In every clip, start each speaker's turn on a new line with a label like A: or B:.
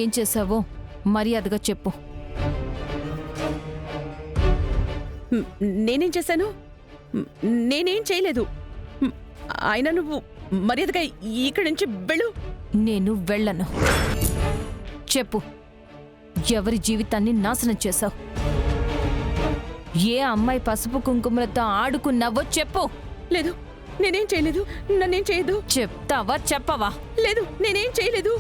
A: ఏం చేశావో మర్యాదగా చెప్పు.
B: నేనేం చేశాను? నేనేం చేయలేదు. ఆయన నువ్వు మర్యాదగా ఇక్కడి నుంచి వెళ్ళు.
A: నేను వెళ్ళను. చెప్పు, ఎవరి జీవితాన్ని నాశనం చేశావు? ఏ అమ్మాయి పసుపు కుంకుమలతో ఆడుకున్నావో చెప్పు.
B: లేదు, నేనేం చేయలేదు. నన్నేం చేయదు.
A: చెప్తావా చెప్పవా?
B: లేదు, నేనేం చేయలేదు.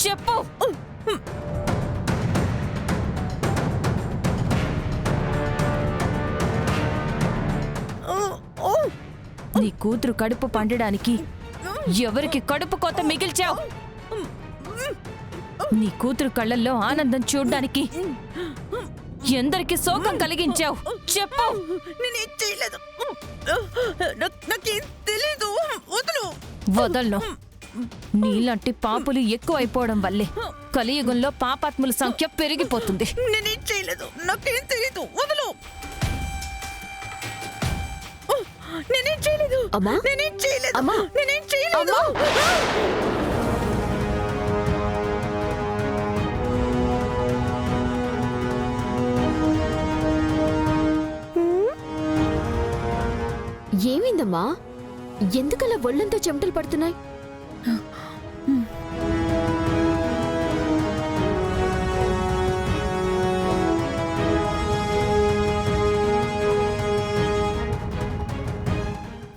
A: చెప్పు. నీ కూతురు కడుపు పండడానికి ఎవరికి కడుపు కోత మిగిల్చావు? నీ కూతురు కళ్ళల్లో ఆనందం చూడ్డానికి ఎందరికి శోకం కలిగించావు? చెప్పు.
B: నేనేం చేయలేదు. నాకేం తెలీదు. వదులు.
A: వదలను. నీలాంటి పాపులు ఎక్కువైపోవడం వల్లే కలియుగంలో పాపాత్ముల సంఖ్య పెరిగిపోతుంది.
B: నేనేం చేయలేదు. నాకేం తెలీదు. వదులు. నేనేం చేయలేదు.
C: అమ్మా,
B: నేనేం చేయలేదు.
C: అమ్మా,
B: నేనేం చేయలేదు.
C: ఏమైందమ్మా? ఎందుకలా ఒళ్ళంతా చెమటలు పడుతున్నాయి?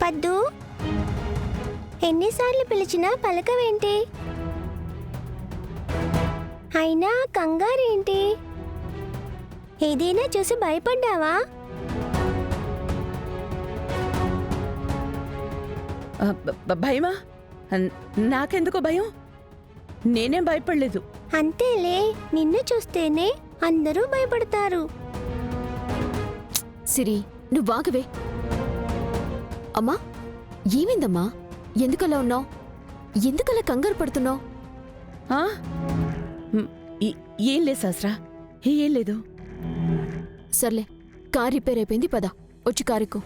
D: పద్దు, ఎన్నిసార్లు పిలిచినా పలకవేంటి? అయినా కంగారేంటి? ఏదైనా చూసి భయపడ్డావా?
B: భయమా? నాకెందుకో భయం. నేనేం భయపడలేదు.
D: అంతేలే, నిన్ను చూస్తేనే అందరూ భయపడతారు.
C: సిరి, నువ్వు ఆగవే. అమ్మా, ఏమైందమ్మా? ఎందుకలా ఉన్నావు? ఎందుకలా కంగారు పడుతున్నావు?
B: ఏం లేదు శాస్త్రా, ఏం లేదు.
C: సర్లే, కార్ రిపేర్ అయిపోయింది, పద వచ్చి కారెక్కు.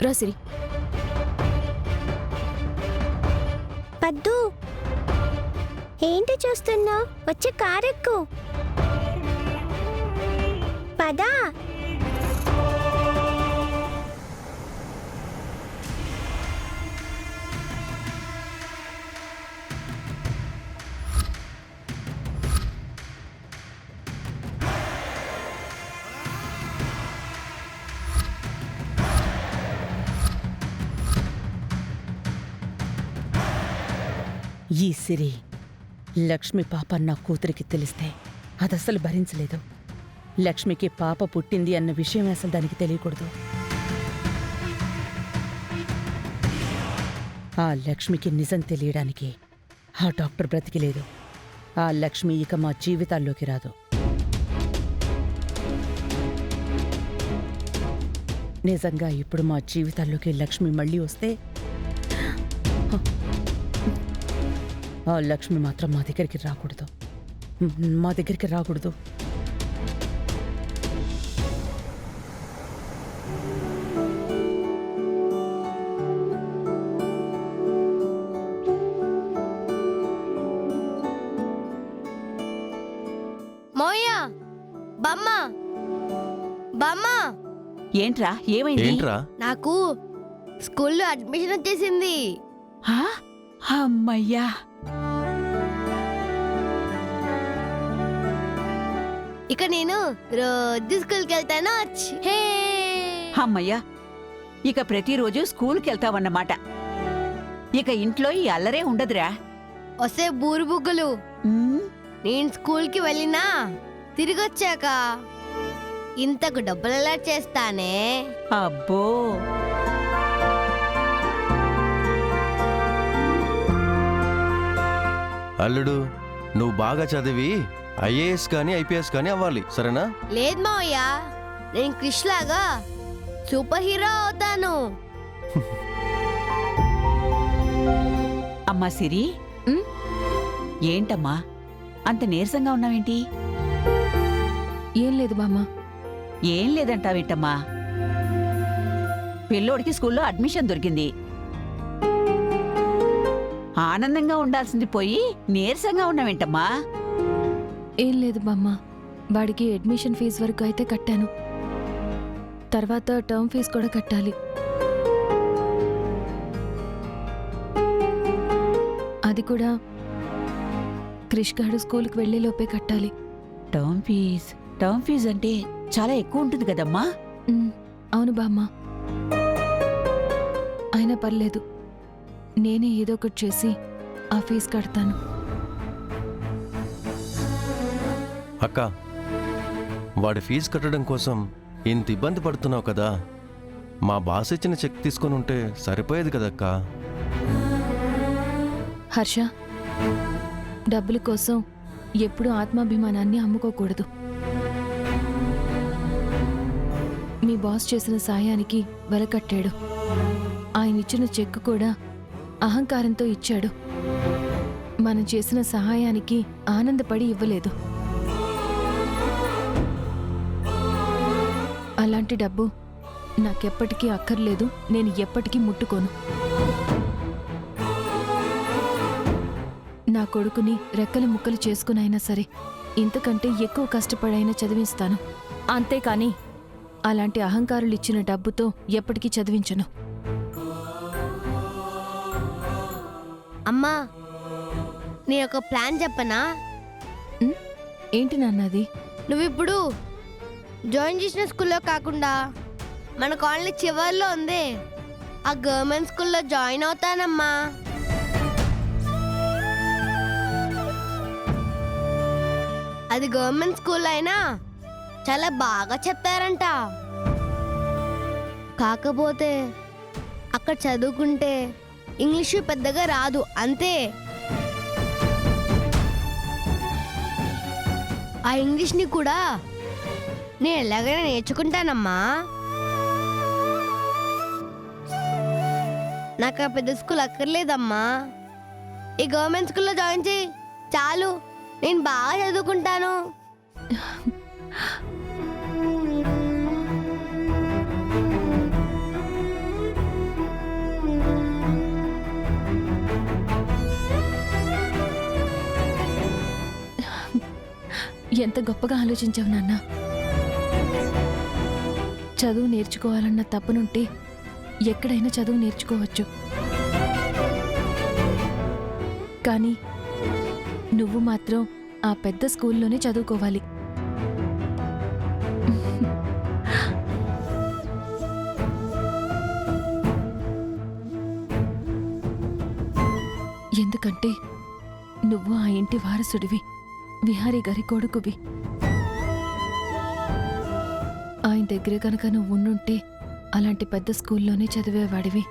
C: రా సిరి.
D: పద్దు, ఏంటి చూస్తున్నావు? వచ్చి కారెక్కు. పదా.
B: ఈ సిరి లక్ష్మి పాప నా కూతురికి తెలిస్తే అదస్సలు భరించలేదు. లక్ష్మికి పాప పుట్టింది అన్న విషయం అసలు దానికి తెలియకూడదు. ఆ లక్ష్మికి నిజం తెలియడానికి ఆ డాక్టర్ బ్రతికిలేదు. ఆ లక్ష్మి ఇక మా జీవితాల్లోకి రాదు. నిజంగా ఇప్పుడు మా జీవితాల్లోకి లక్ష్మి మళ్ళీ వస్తే ఆ లక్ష్మి మాత్రం మా దగ్గరికి రాకూడదు. మా దగ్గరికి రాకూడదు.
D: మోయా, బామ్మ, బామ్మ.
B: ఏంట్రా, ఏమైంది?
E: ఏంట్రా?
D: నాకు స్కూల్లో అడ్మిషన్ వచ్చేసింది.
B: అమ్మయ్యా.
D: ఇక నేను రోజు స్కూల్కి వెళ్తాను.
F: అమ్మయ్యా, ఇక ప్రతిరోజు స్కూల్కి వెళ్తావన్నమాట. ఇక ఇంట్లో ఈ అల్లరే ఉండదురా.
D: వస్తే బూరు బుగ్గులు. నేను స్కూల్కి వెళ్ళినా తిరిగొచ్చాక ఇంతకు డబ్బులలా చేస్తానే.
F: అబ్బో,
E: అల్లుడు, నువ్వు బాగా చదివి ఐఏఎస్ కానీ ఐపీఎస్ కానీ అవ్వాలి, సరేనా?
D: లేదు మావయ్య, నేను క్రిష్ లాగా సూపర్ హీరో అవుతాను.
F: అమ్మా సిరి, ఏంటమ్మా అంత నీరసంగా ఉన్నావేంటి?
A: ఏం లేదు బామ్మ.
F: ఏం లేదంటావేంటమ్మా? పిల్లోడికి స్కూల్లో అడ్మిషన్ దొరికింది. ఆనందంగా ఉండాల్సింది పోయి నీరసంగా ఉన్నావేంటమ్మా?
C: ఏం లేదు బామ్మ, వాడికి అడ్మిషన్ ఫీజు వరకు అయితే కట్టాను. తర్వాత టర్మ్ ఫీజు కూడా కట్టాలి. అది కూడా క్రిష్ గాడు స్కూల్కి వెళ్లేలోపే కట్టాలి.
F: టర్మ్ ఫీజ్ అంటే చాలా ఎక్కువ ఉంటుంది కదమ్మా.
C: అవును బామ్మ, అయినా పర్లేదు, నేనే ఏదో ఒకటి చేసి ఆ ఫీజు కడతాను.
E: అక్క, వాడి ఫీజు కట్టడం కోసం ఇంత ఇబ్బంది పడుతున్నావు కదా, మా బాస్ ఇచ్చిన చెక్ తీసుకొని ఉంటే సరిపోయేది కదక్క.
C: హర్ష, డబ్బుల కోసం ఎప్పుడూ ఆత్మాభిమానాన్ని అమ్ముకోకూడదు. మీ బాస్ చేసిన సాయానికి వెలకట్టాడు. ఆయన ఇచ్చిన చెక్ కూడా అహంకారంతో ఇచ్చాడు. మనం చేసిన సహాయానికి ఆనందపడి ఇవ్వలేదు. అలాంటి డబ్బు నాకెప్పటికీ అక్కర్లేదు. నేను ఎప్పటికీ ముట్టుకోను. నా కొడుకుని రెక్కలు ముక్కలు చేసుకునైనా సరే ఇంతకంటే ఎక్కువ కష్టపడైనా చదివిస్తాను.
A: అంతేకాని
C: అలాంటి అహంకారులు ఇచ్చిన డబ్బుతో ఎప్పటికీ చదివించను.
D: అమ్మా, నీ ఒక ప్లాన్ చెప్పనా?
C: ఏంటి నాన్నది?
D: నువ్విప్పుడు జాయిన్ చేసిన స్కూల్లో కాకుండా మన కాలనీ చివర్లో ఉంది ఆ గవర్నమెంట్ స్కూల్లో జాయిన్ అవుతానమ్మా. అది గవర్నమెంట్ స్కూల్ అయినా చాలా బాగా చెప్తారంట. కాకపోతే అక్కడ చదువుకుంటే ఇంగ్లీషు పెద్దగా రాదు, అంతే. ఆ ఇంగ్లీష్ని కూడా నేను ఎలాగైనా నేర్చుకుంటానమ్మా. నాకు ఆ పెద్ద స్కూల్ అక్కర్లేదమ్మా. ఈ గవర్నమెంట్ స్కూల్లో జాయిన్ చేయి చాలు, నేను బాగా చదువుకుంటాను.
C: ఎంత గొప్పగా ఆలోచించావు నాన్న. చదువు నేర్చుకోవాలన్న తప్పనుంటే ఎక్కడైనా చదువు నేర్చుకోవచ్చు. కానీ నువ్వు మాత్రం ఆ పెద్ద స్కూల్లోనే చదువుకోవాలి. ఎందుకంటే నువ్వు ఆ ఇంటి వారసుడివి, విహారీ గారి కొడుకువి. ఆయన దగ్గర కనుక నువ్వు ఉండుంటే అలాంటి పెద్ద స్కూల్లోనే చదివేవాడివి.